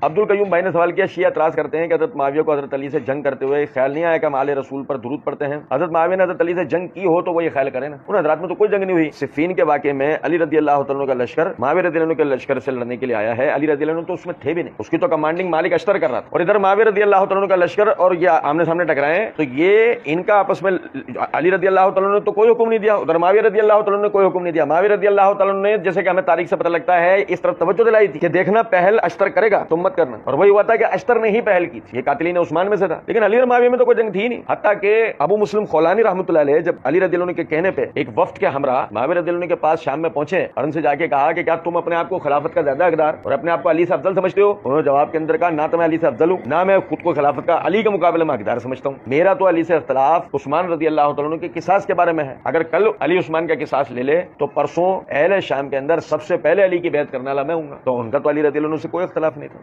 عبد القیوم بھائی نے سوال کیا، شیعہ اعتراض کرتے ہیں کہ حضرت معاویہ کو حضرت علی سے جنگ کرتے ہوئے خیال نہیں آیا کہ ہم آل رسول پر درود پڑھتے ہیں؟ حضرت معاویہ نے حضرت علی سے جنگ کی ہو تو وہ یہ خیال کرے نا، ان حضرات میں تو کوئی جنگ نہیں ہوئی۔ صفین کے واقعے میں علی رضی اللہ تعالیٰ کا لشکر معاویہ رضی اللہ عنہ کے لشکر سے لڑنے کے لیے آیا ہے، علی رضی اللہ عنہ تو اس میں تھے بھی نہیں، اس کی تو کمانڈنگ مالک اشتر کر رہا تھا، اور ادھر معاویہ رضی اللہ تعالیٰ کا لشکر اور یہ آمنے سامنے ٹکرائے، تو یہ ان کا آپس میں علی رضی اللہ تعالیٰ نے تو کوئی حکم نہیں دیا، ادھر معاویہ رضی اللہ تعالیٰ نے کوئی حکم نہیں دیا۔ معاویہ رضی اللہ تعالیٰ نے جیسے کہ ہمیں تاریخ سے پتہ لگتا ہے اس طرف توجہ دلائی تھی کہ دیکھنا پہل اشتر کرے گا تم مت کرنا، اور وہی ہوا تھا کہ اشتر نے ہی پہل کی تھی، یہ قاتلین عثمان میں سے تھا، لیکن علی اور معاویہ میں تو کوئی جنگ تھی نہیں۔ حتیٰ کہ ابو مسلم خولانی رحمۃ اللہ علیہ جب علی رضی اللہ عنہ کے کہنے پہ ایک وفد کے ہمراہ معاویہ رضی اللہ عنہ کے پاس شام میں پہنچے اور ان سے جا کے کہا کہ کیا تم اپنے آپ کو خلافت کا زیادہ حقدار اور اپنے آپ کو علی سے افضل سمجھتے ہو؟ انہوں نے جواب کے اندر کہا نہ تو میں علی سے افضل ہوں، نہ میں خود کو خلافت کا علی کے مقابلے میں حقدار سمجھتا ہوں، میرا تو علی سے اختلاف عثمان رضی اللہ تعالیٰ عنہ کے قصاص کے بارے میں ہے، اگر کل علی عثمان کا قصاص لے لے تو پرسوں اہل شام کے اندر سب سے پہلے علی کی بیعت کرنے والا میں ہوں گا، تو ان کا تو علی رضی اللہ عنہ سے کوئی اختلاف نہیں تھا۔